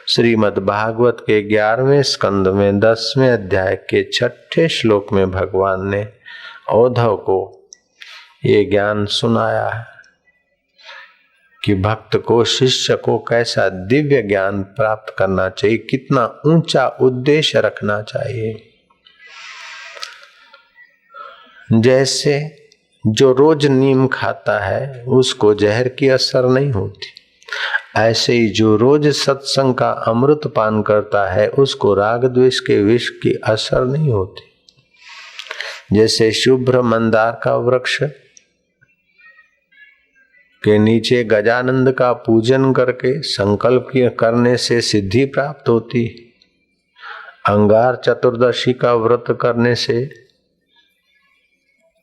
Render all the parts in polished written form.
श्रीमद् भागवत के 11वें स्कंद में 10वें अध्याय के 6ठे श्लोक में भगवान ने औद्धव को ये ज्ञान सुनाया है कि भक्त को, शिष्य को कैसा दिव्य ज्ञान प्राप्त करना चाहिए, कितना ऊंचा उद्देश्य रखना चाहिए। जैसे जो रोज नीम खाता है उसको जहर की असर नहीं होती, ऐसे ही जो रोज सत्संग का अमृत पान करता है उसको राग द्वेष के विष की असर नहीं होती। जैसे शुभ्र मंदार का वृक्ष के नीचे गजानंद का पूजन करके संकल्प करने से सिद्धि प्राप्त होती, अंगार चतुर्दशी का व्रत करने से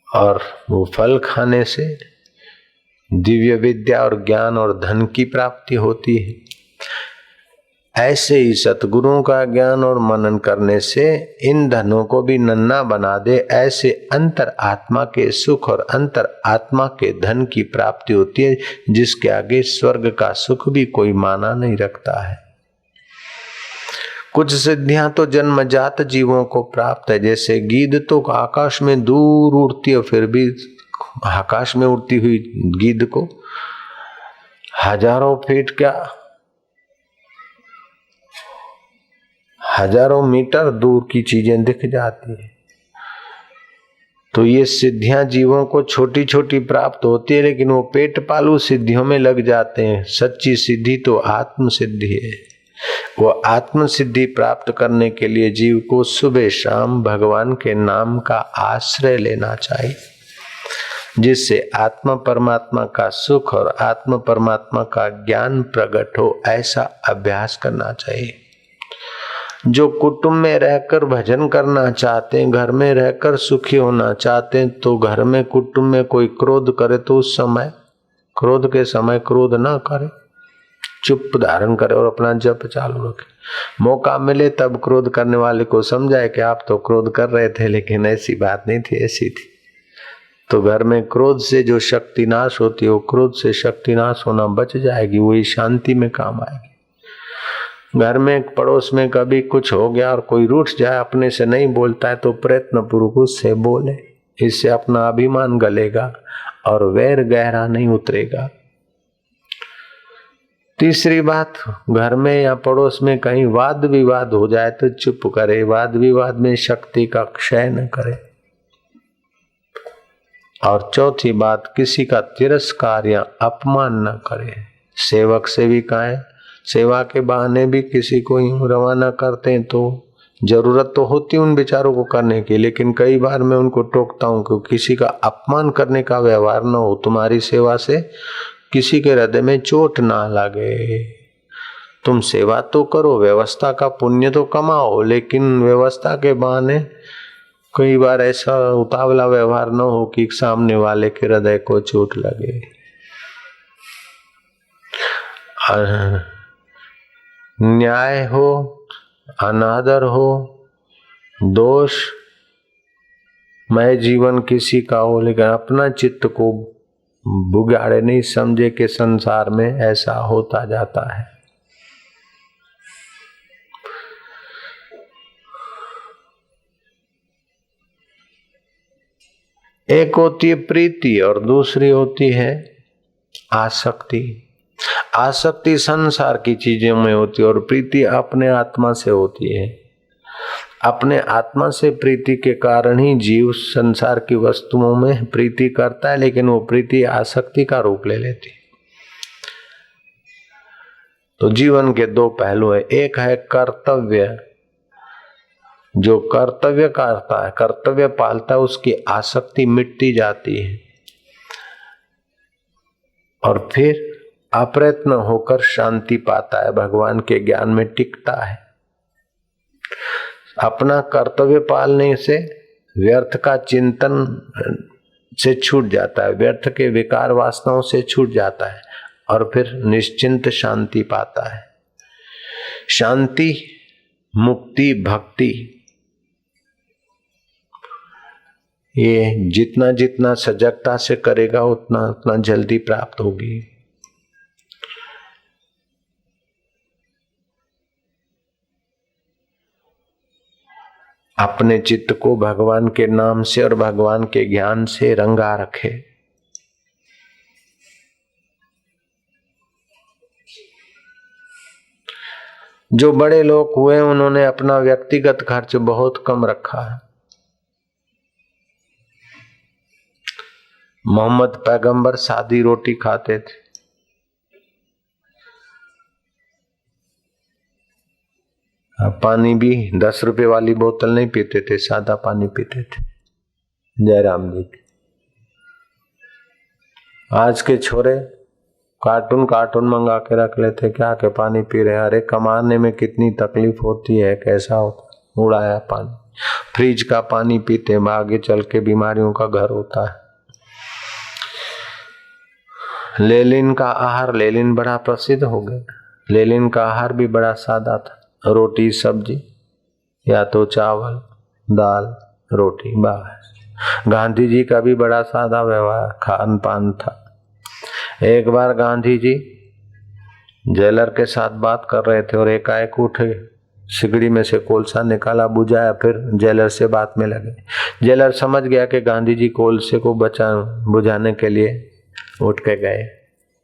और वो फल खाने से दिव्य विद्या और ज्ञान और धन की प्राप्ति होती है, ऐसे ही सतगुरुओं का ज्ञान और मनन करने से इन धनों को भी नन्हा बना दे। ऐसे अंतर आत्मा के सुख और अंतर आत्मा के धन की प्राप्ति होती है, जिसके आगे स्वर्ग का सुख भी कोई माना नहीं रखता है। कुछ सिद्धियां तो जन्मजात जीवों को प्राप्त है, जैसे गीद तो आकाश में दूर उड़ती है, फिर भी आकाश में उड़ती हुई गीद को हजारों फीट क्या हजारों मीटर दूर की चीजें दिख जाती है। तो ये सिद्धियां जीवों को छोटी छोटी प्राप्त होती है, लेकिन वो पेट पालू सिद्धियों में लग जाते हैं। सच्ची सिद्धि तो आत्म सिद्धि है। वो आत्म सिद्धि प्राप्त करने के लिए जीव को सुबह शाम भगवान के नाम का आश्रय लेना चाहिए, जिससे आत्मा परमात्मा का सुख और आत्मा परमात्मा का ज्ञान प्रकट हो, ऐसा अभ्यास करना चाहिए। जो कुटुंब में रहकर भजन करना चाहते हैं, घर में रहकर सुखी होना चाहते हैं, तो घर में कुटुंब में कोई क्रोध करे तो उस समय क्रोध के समय क्रोध ना करे, चुप धारण करे और अपना जप चालू रखे। मौका मिले तब क्रोध करने वाले को समझाए कि आप तो क्रोध कर रहे थे, लेकिन ऐसी बात नहीं थी, ऐसी थी। तो घर में क्रोध से जो शक्ति नाश होती है, वो क्रोध से शक्ति नाश होना बच जाएगी, वही शांति में काम आएगी। घर में पड़ोस में कभी कुछ हो गया और कोई रूठ जाए, अपने से नहीं बोलता है, तो प्रयत्न पूर्वक उससे बोले, इससे अपना अभिमान गलेगा और वैर गहरा नहीं उतरेगा। तीसरी बात, घर में या पड़ोस में कहीं वाद विवाद हो जाए तो चुप करे, वाद विवाद में शक्ति का क्षय न करे। और चौथी बात, किसी का तिरस्कार या अपमान न करे। सेवक सेविकाएं सेवा के बहाने भी किसी को यूं रवाना करते हैं, तो जरूरत तो होती है उन बेचारों को करने की, लेकिन कई बार मैं उनको टोकता हूं कि किसी का अपमान करने का व्यवहार न हो, तुम्हारी सेवा से किसी के हृदय में चोट ना लगे। तुम सेवा तो करो, व्यवस्था का पुण्य तो कमाओ, लेकिन व्यवस्था के बहाने कई बार ऐसा उतावला व्यवहार न हो कि सामने वाले के हृदय को चोट लगे। न्याय हो, अनादर हो, दोष मैं जीवन किसी का हो, लेकिन अपना चित्त को बुगाड़े नहीं, समझे कि संसार में ऐसा होता जाता है। एक होती है प्रीति और दूसरी होती है आसक्ति। आसक्ति संसार की चीजों में होती है और प्रीति अपने आत्मा से होती है। अपने आत्मा से प्रीति के कारण ही जीव संसार की वस्तुओं में प्रीति करता है, लेकिन वो प्रीति आसक्ति का रूप ले लेती। तो जीवन के दो पहलू है, एक है कर्तव्य, जो कर्तव्य करता है, कर्तव्य पालता है, उसकी आसक्ति मिटती जाती है और फिर अप्रयत्न होकर शांति पाता है, भगवान के ज्ञान में टिकता है। अपना कर्तव्य पालने से व्यर्थ का चिंतन से छूट जाता है, व्यर्थ के विकार वासनाओं से छूट जाता है और फिर निश्चिंत शांति पाता है। शांति, मुक्ति, भक्ति, ये जितना जितना सजगता से करेगा उतना उतना जल्दी प्राप्त होगी। अपने चित्त को भगवान के नाम से और भगवान के ज्ञान से रंगा रखे। जो बड़े लोग हुए उन्होंने अपना व्यक्तिगत खर्च बहुत कम रखा है। मोहम्मद पैगंबर सादी रोटी खाते थे। पानी भी 10 रुपए वाली बोतल नहीं पीते थे, सादा पानी पीते थे। जयराम जी। आज के छोरे कार्टून मंगा के रख लेते, क्या के पानी पी रहे हैं। अरे कमाने में कितनी तकलीफ होती है, कैसा होता, उड़ाया पानी। फ्रिज का पानी पीते, आगे चल के बीमारियों का घर होता है। लेनिन का आहार, लेनिन बड़ा प्रसिद्ध हो गया। लेनिन का आहार भी बड़ा सादा था, रोटी सब्जी या तो चावल दाल रोटी बस। गांधी जी का भी बड़ा सादा व्यवहार खान पान था। एक बार गांधी जी जेलर के साथ बात कर रहे थे और एकाएक उठे, सिगड़ी में से कोलसा निकाला, बुझाया, फिर जेलर से बात में लगे। जेलर समझ गया कि गांधी जी कोलसे को बुझाने के लिए उठ के गए।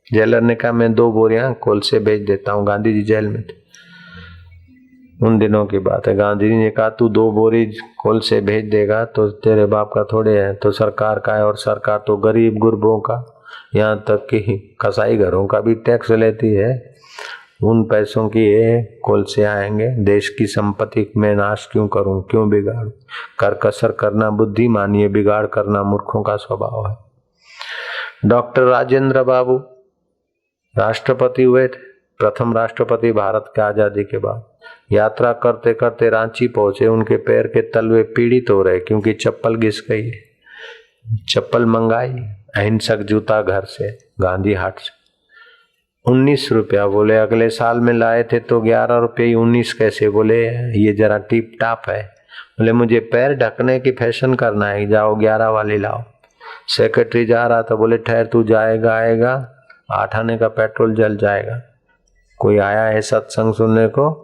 जेलर ने कहा मैं 2 बोरियां कोलसे भेज देता हूं। गांधी जी जेल में थे, उन दिनों की बात है। गांधी जी ने कहा तू 2 बोरी कोलसे भेज देगा तो तेरे बाप का थोड़े है, तो सरकार का है, और सरकार तो गरीब गुरबों का, यहाँ तक कि कसाई घरों का भी टैक्स लेती है। उन पैसों की ये कोलसे आएंगे, देश की संपत्ति में नाश क्यों करूं, क्यों बिगाड़ूं। करकसर करना बुद्धि मानिए, बिगाड़ करना मूर्खों का स्वभाव है। डॉक्टर राजेंद्र बाबू राष्ट्रपति हुए थे, प्रथम राष्ट्रपति भारत के आजादी के बाद। यात्रा करते करते रांची पहुंचे, उनके पैर के तलवे पीड़ित हो रहे क्योंकि चप्पल घिस गई। चप्पल मंगाई, अहिंसक जूता घर से, गांधी हाट से, 19 रुपया। बोले अगले साल में लाए थे तो 11 रुपये, 19 कैसे? बोले ये जरा टिप टाप है। बोले मुझे पैर ढकने की फैशन करना है, जाओ 11 वाली लाओ। सेक्रेटरी जा रहा था, बोले ठहर तू जाएगा आएगा, 8 आने का पेट्रोल जल जाएगा। कोई आया है सत्संग सुनने को,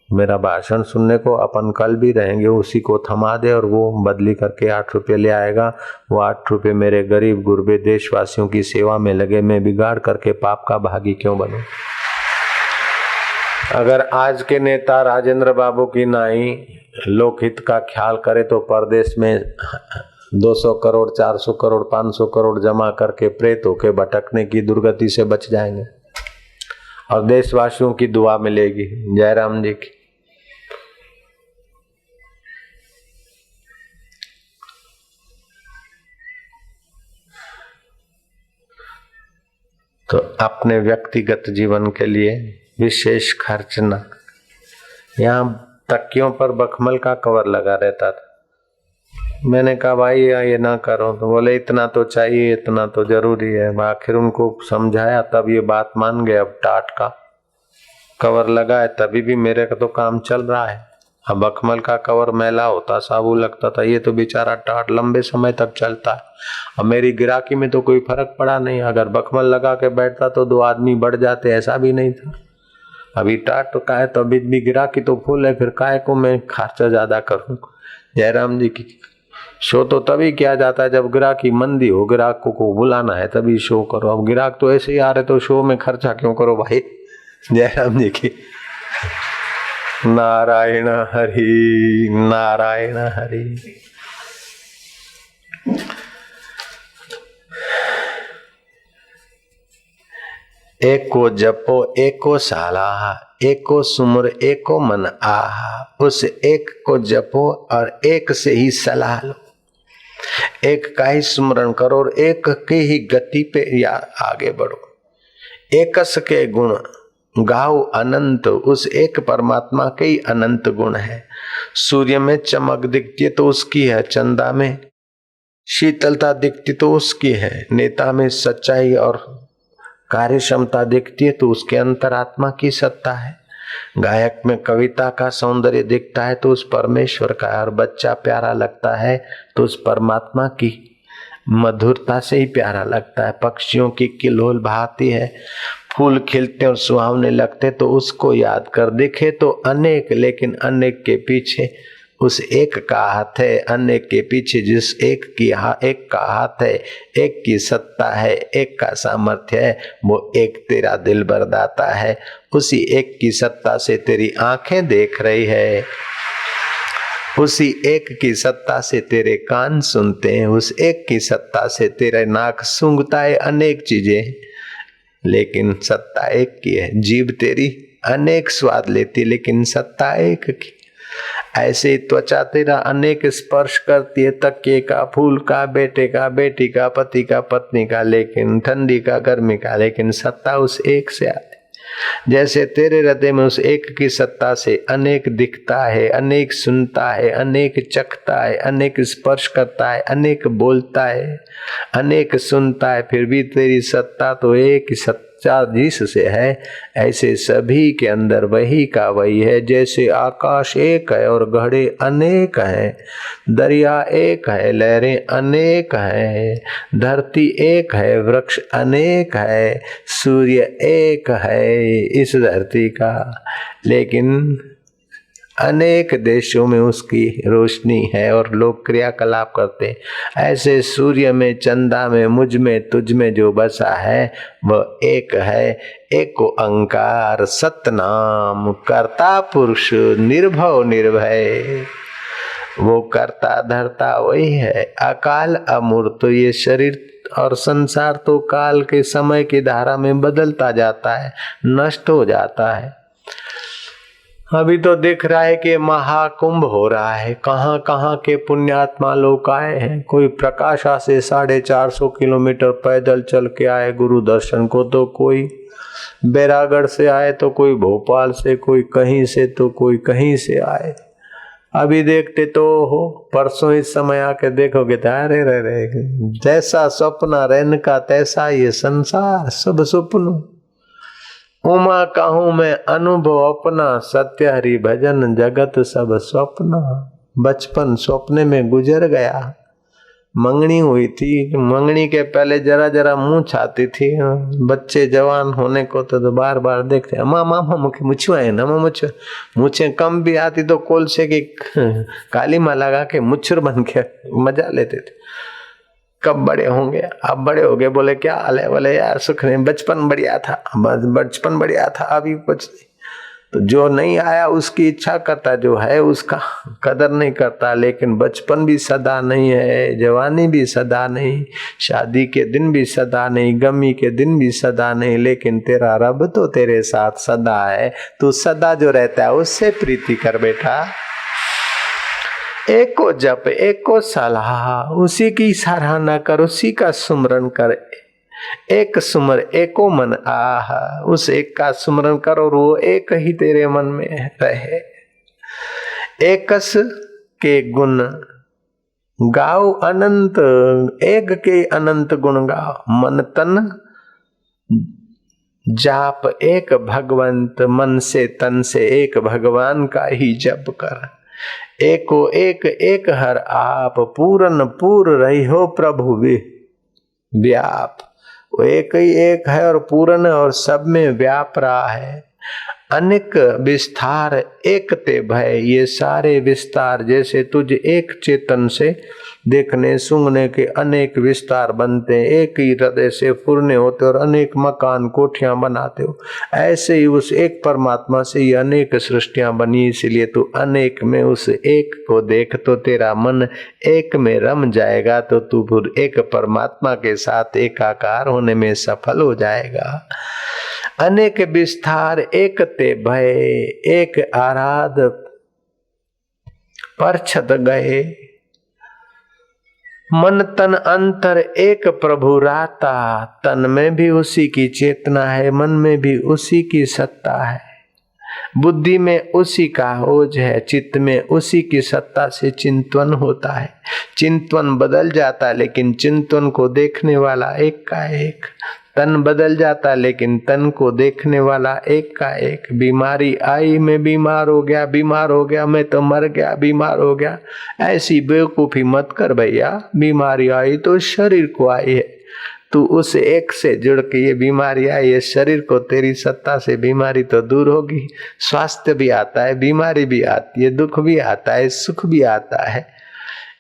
मेरा भाषण सुनने को, अपन कल भी रहेंगे, उसी को थमा दे और वो बदली करके 8 रुपये ले आएगा। वो 8 रुपये मेरे गरीब गुरबे देशवासियों की सेवा में लगे, मैं बिगाड़ करके पाप का भागी क्यों बनूं। अगर आज के नेता राजेंद्र बाबू की नाई लोकहित का ख्याल करे तो प्रदेश में 200 करोड़ 400 करोड़ 500 करोड़ जमा करके प्रेत होके भटकने की दुर्गति से बच जाएंगे और देशवासियों की दुआ मिलेगी। जयराम जी की। तो अपने व्यक्तिगत जीवन के लिए विशेष खर्च न। यहाँ तकियों पर बखमल का कवर लगा रहता था। मैंने कहा भाई ये ना करो, तो बोले इतना तो चाहिए, इतना तो जरूरी है। आखिर उनको समझाया तब ये बात मान गए। अब टाट का कवर लगा है तभी भी मेरे का तो काम चल रहा है। अब बखमल का कवर मैला होता, साबु लगता था, ये तो बेचारा टाट लंबे समय तक चलता है। अब मेरी गिराकी में तो कोई फर्क पड़ा नहीं। अगर बखमल लगा के बैठता तो 2 आदमी बढ़ जाते, ऐसा भी नहीं था। अभी टाट तो का है तो अभी भी गिराकी तो फुल है, फिर काहे को मैं खर्चा ज्यादा करूं। जयराम जी की शो तो तभी किया जाता है जब गिराकी मंदी हो, ग्राहकों को बुलाना है तभी शो करो। अब ग्राहक तो ऐसे ही आ रहे तो शो में खर्चा क्यों करो भाई। जयराम जी की। नारायण हरि नारायण हरि। एको जपो एको साला, एको सुमर एको मन आहा। उस एक को जपो और एक से ही सलाह लो। एक का ही स्मरण करो और एक की ही गति पे या आगे बढ़ो। एकस के गुण गाओ अनंत, उस एक परमात्मा के ही अनंत गुण है। सूर्य में चमक दिखती है तो उसकी है, चंदा में शीतलता दिखती तो उसकी है, नेता में सच्चाई और कार्य क्षमता दिखती है तो उसके अंतरात्मा की सत्ता है। गायक में कविता का सौंदर्य दिखता है तो उस परमेश्वर का, और बच्चा प्यारा लगता है तो उस परमात्मा की मधुरता से ही प्यारा लगता है। पक्षियों की किलोल बहाती है, फूल खिलते और सुहावने लगते तो उसको याद कर। दिखे तो अनेक लेकिन अनेक के पीछे उस एक का हाथ है, अनेक के पीछे जिस एक का हाथ है, एक की सत्ता है, एक का सामर्थ्य है, वो एक तेरा दिल बरदाता है। उसी एक की सत्ता से तेरी आंखें देख रही है, उसी एक की सत्ता से तेरे कान सुनते हैं, उस एक की सत्ता से तेरा नाक सूंघता है अनेक चीजें, लेकिन सत्ता एक की है। जीभ तेरी अनेक स्वाद लेती, लेकिन सत्ता एक की। ऐसे त्वचा तेरा अनेक स्पर्श करती है, तकिए का, फूल का, बेटे का, बेटी का, पति का, पत्नी का, लेकिन ठंडी का, गर्मी का, लेकिन सत्ता उस एक से आती। जैसे तेरे हृदय में उस एक की सत्ता से अनेक दिखता है, अनेक सुनता है, अनेक चखता है, अनेक स्पर्श करता है, अनेक बोलता है, अनेक सुनता है, फिर भी तेरी सत्ता तो एक ही सत्ता जिससे है। ऐसे सभी के अंदर वही का वही है। जैसे आकाश एक है और घड़े अनेक हैं, दरिया एक है, लहरें अनेक हैं, धरती एक है, वृक्ष अनेक है, सूर्य एक है इस धरती का, लेकिन अनेक देशों में उसकी रोशनी है और लोग क्रियाकलाप करते हैं। ऐसे सूर्य में, चंदा में, मुझ में, तुझ में जो बसा है वह एक है। एको अंकार सतनाम, कर्ता पुरुष निर्भव निर्भय। वो कर्ता धर्ता वही है, अकाल अमूर्त। तो ये शरीर और संसार तो काल के समय की धारा में बदलता जाता है, नष्ट हो जाता है। अभी तो दिख रहा है कि महाकुंभ हो रहा है, कहाँ कहाँ के पुण्यात्मा लोग आए हैं। कोई प्रकाशा से 450 किलोमीटर पैदल चल के आए गुरु दर्शन को, तो कोई बैरागढ़ से आए, तो कोई भोपाल से, कोई कहीं से, तो कोई कहीं से आए। अभी देखते तो हो, परसों इस समय आके देखोगे तो अरे रे, जैसा स्वप्न रहन का तैसा ये संसार, सब स्वप्न। उमा कहूँ मैं अनुभव अपना, सत्य हरि भजन जगत सब स्वप्न। बचपन स्वप्ने में गुजर गया। मंगनी हुई थी, मंगनी के पहले जरा जरा मुंह छाती थी। बच्चे जवान होने को तो बार बार देखते, अम्मा मामा मुखे मुछुआए ना, मुझे कम भी आती तो कोलसे की काली माँ लगा के मुच्छर बन के मजा लेते थे। कब बड़े होंगे? अब बड़े हो गए, बोले क्या हाल है? बोले यार सुख नहीं, बचपन बढ़िया था, बचपन बढ़िया था, अभी कुछ नहीं। तो जो नहीं आया उसकी इच्छा करता, जो है उसका कदर नहीं करता। लेकिन बचपन भी सदा नहीं है, जवानी भी सदा नहीं, शादी के दिन भी सदा नहीं, गमी के दिन भी सदा नहीं, लेकिन तेरा रब तो तेरे साथ सदा है। तू सदा जो रहता है उससे प्रीति कर बेटा। एको जप एको सलाह, उसी की सराहना कर, उसी का सुमरन कर। एक सुमर एको मन आह, उस एक का सुमरन कर और वो एक ही तेरे मन में रहे। एकस के गुण गाओ अनंत, एक के अनंत गुण गाओ। मन तन जाप एक भगवंत, मन से तन से एक भगवान का ही जप कर। एको एक एक हर आप, पूरन पूर रही हो प्रभु व्याप। वो एक ही एक है और पूरन और सब में व्याप रहा है। अनेक विस्तार एक ते भय, ये सारे विस्तार जैसे तुझ एक चेतन से देखने सूंघने के अनेक विस्तार बनते हैं, एक ही हृदय से फुरने होते और अनेक मकान कोठियां बनाते हो, ऐसे ही उस एक परमात्मा से ये अनेक सृष्टियां बनी। इसलिए तू अनेक में उस एक को देख तो तेरा मन एक में रम जाएगा, तो तू फिर एक परमात्मा के साथ एकाकार होने में सफल हो जाएगा। अनेक विस्तार एक ते भय, एक आराध परछत गए। मन तन अंतर एक प्रभु राता, तन में भी उसी की चेतना है, मन में भी उसी की सत्ता है, बुद्धि में उसी का ओज है, चित्त में उसी की सत्ता से चिंतन होता है। चिंतन बदल जाता है लेकिन चिंतन को देखने वाला एक का एक। तन बदल जाता लेकिन तन को देखने वाला एक का एक। बीमारी आई, मैं बीमार हो गया, मैं तो मर गया, बीमार हो गया, ऐसी बेवकूफी मत कर भैया। बीमारी आई तो शरीर को आई है, तू उस एक से जुड़ के ये बीमारी आई, ये शरीर को तेरी सत्ता से बीमारी तो दूर होगी। स्वास्थ्य भी आता है, बीमारी भी आती है, दुख भी आता है, सुख भी आता है।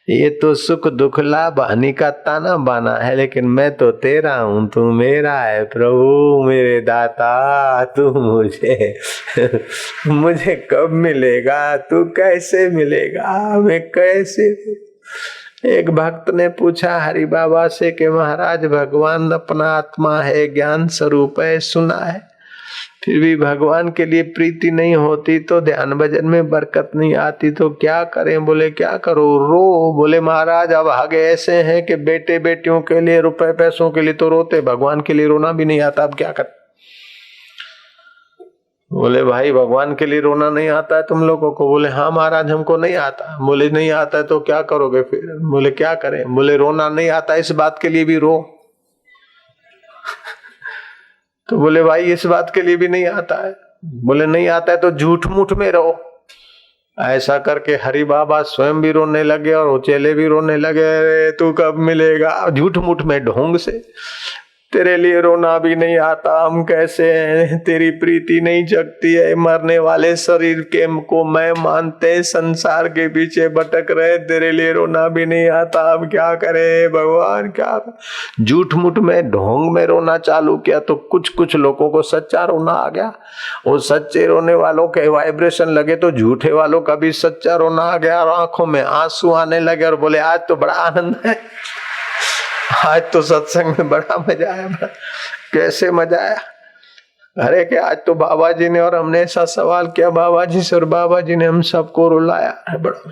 ये तो सुख दुख लाभ हानि का ताना बाना है, लेकिन मैं तो तेरा हूं, तू मेरा है प्रभु मेरे दाता। तू मुझे कब मिलेगा, तू कैसे मिलेगा, मैं कैसे। एक भक्त ने पूछा हरि बाबा से कि महाराज भगवान अपना आत्मा है, ज्ञान स्वरूप है, सुना है, फिर भी भगवान के लिए प्रीति नहीं होती तो ध्यान भजन में बरकत नहीं आती, तो क्या करें? बोले क्या करो, रो। बोले महाराज अब आगे ऐसे हैं कि बेटे बेटियों के लिए, रुपए पैसों के लिए तो रोते, भगवान के लिए रोना भी नहीं आता, अब क्या कर। बोले भाई भगवान के लिए रोना नहीं आता है तुम लोगों को? बोले हाँ महाराज हमको नहीं आता। बोले नहीं आता है तो क्या करोगे फिर? बोले क्या करें? बोले रोना नहीं आता इस बात के लिए भी रो। तो बोले भाई इस बात के लिए भी नहीं आता है? बोले नहीं आता है तो झूठ मूठ में रहो। ऐसा करके हरि बाबा स्वयं भी रोने लगे और चेले भी रोने लगे, तू कब मिलेगा? झूठ मूठ में ढोंग से तेरे लिए रोना भी नहीं आता, हम कैसे हैं? तेरी प्रीति नहीं जगती है, मरने वाले शरीर के को मैं मानते संसार के पीछे भटक रहे, तेरे लिए रोना भी नहीं आता, अब क्या करे भगवान क्या? झूठ मूठ में ढोंग में रोना चालू किया तो कुछ कुछ लोगों को सच्चा रोना आ गया। वो सच्चे रोने वालों के वाइब्रेशन लगे तो झूठे वालों का भी सच्चा रोना आ गया और आंखों में आंसू आने लगे और बोले आज तो बड़ा आनंद है, आज तो सत्संग में बड़ा मजा आया। कैसे मजा आया? अरे कि आज तो बाबा जी ने और हमने ऐसा सवाल किया बाबा जी से और बाबा जी ने हम सबको रुलाया है बड़ा।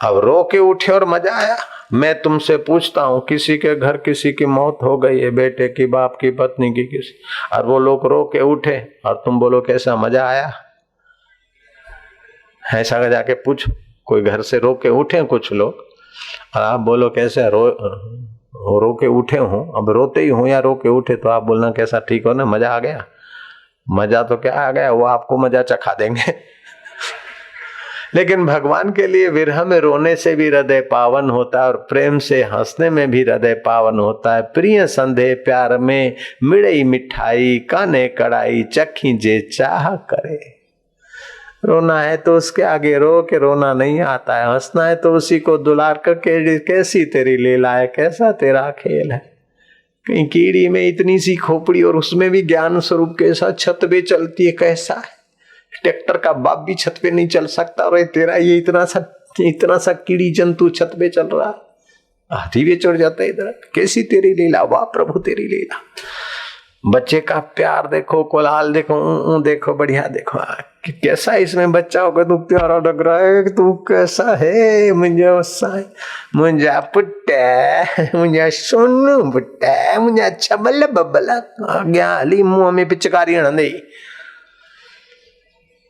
अब रो के उठे और मजा आया। मैं तुमसे पूछता हूँ, किसी के घर किसी की मौत हो गई है, बेटे की, बाप की, पत्नी की, किसी, और वो लोग रो के उठे और तुम बोलो कैसा मजा आया? ऐसा जाके पूछ, कोई घर से रो के उठे कुछ लोग और आप बोलो कैसे रो के उठे हूं, अब रोते ही हूं या रो के उठे, तो आप बोलना कैसा ठीक हो ना, मजा आ गया? मजा तो क्या आ गया, वो आपको मजा चखा देंगे। लेकिन भगवान के लिए विरह में रोने से भी हृदय पावन होता है और प्रेम से हंसने में भी हृदय पावन होता है। प्रिय संदेह प्यार में मिड़ई मिठाई, काने कड़ाई, चखी जे चाह करे। रोना है तो उसके आगे रो के रोना नहीं आता है, हंसना है तो उसी को दुलार करके कैसी तेरी लीला है, कैसा तेरा खेल है। कहीं कीड़ी में इतनी सी खोपड़ी और उसमें भी ज्ञान स्वरूप के साथ छत पे चलती है, कैसा है? ट्रैक्टर का बाप भी छत पे नहीं चल सकता और तेरा ये इतना सा कीड़ी जंतु छत पे चल रहा है, हाथी भी चढ़ जाता है इधर। कैसी तेरी लीला, वाह प्रभु तेरी लीला। बच्चे का प्यार देखो, कोलाहल देखो, देखो बढ़िया देखो कि कैसा इसमें बच्चा होगा तो प्यारा लग रहा है। तू कैसा है मुझा पुट्टा, मुझा सोनू पुट्टा, मुझा अच्छा बल्ला बब्बला गया अली मुंह में पिचकारी हणंदे।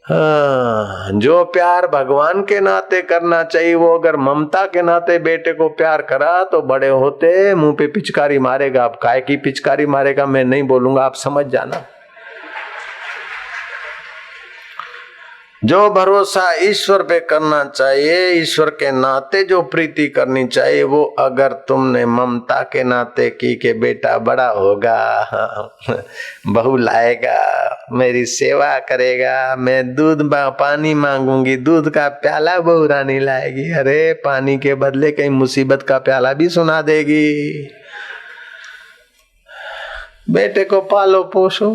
हाँ, जो प्यार भगवान के नाते करना चाहिए वो अगर ममता के नाते बेटे को प्यार करा तो बड़े होते मुंह पे पिचकारी मारेगा। अब काय की पिचकारी मारेगा मैं नहीं बोलूंगा, आप समझ जाना। जो भरोसा ईश्वर पे करना चाहिए, ईश्वर के नाते जो प्रीति करनी चाहिए, वो अगर तुमने ममता के नाते की कि बेटा बड़ा होगा, बहू लाएगा, मेरी सेवा करेगा, मैं दूध पानी मांगूंगी, दूध का प्याला बहू रानी लाएगी, अरे पानी के बदले कहीं मुसीबत का प्याला भी सुना देगी। बेटे को पालो पोसो,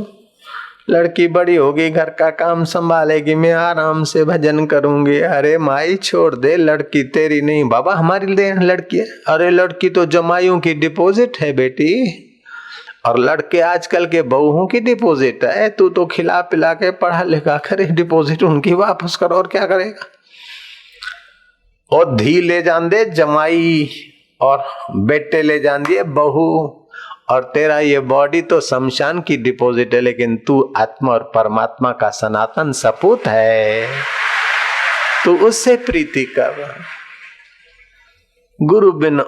लड़की बड़ी होगी घर का काम संभालेगी, मैं आराम से भजन करूंगी। अरे माई छोड़ दे, लड़की तेरी नहीं बाबा हमारी लड़की है। अरे लड़की तो जमाइयों की डिपॉजिट है बेटी, और लड़के आजकल के बहुओं की डिपॉजिट है। तू तो खिला पिला के पढ़ा लिखा करे, डिपॉजिट उनकी वापस करो और क्या करेगा। और धी ले जान दे जमाई और बेटे ले जान दिए बहू, और तेरा ये बॉडी तो शमशान की डिपॉजिट है, लेकिन तू आत्मा और परमात्मा का सनातन सपूत है, तू उससे प्रीति कर। गुरु बिन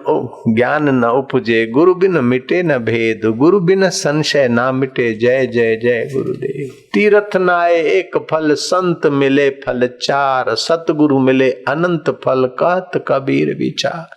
ज्ञान न उपजे, गुरु बिन मिटे न भेद, गुरु बिन संशय ना मिटे, जय जय जय गुरुदेव। तीर्थ नाए एक फल, संत मिले फल चार, सतगुरु मिले अनंत फल, कहत कबीर विचार।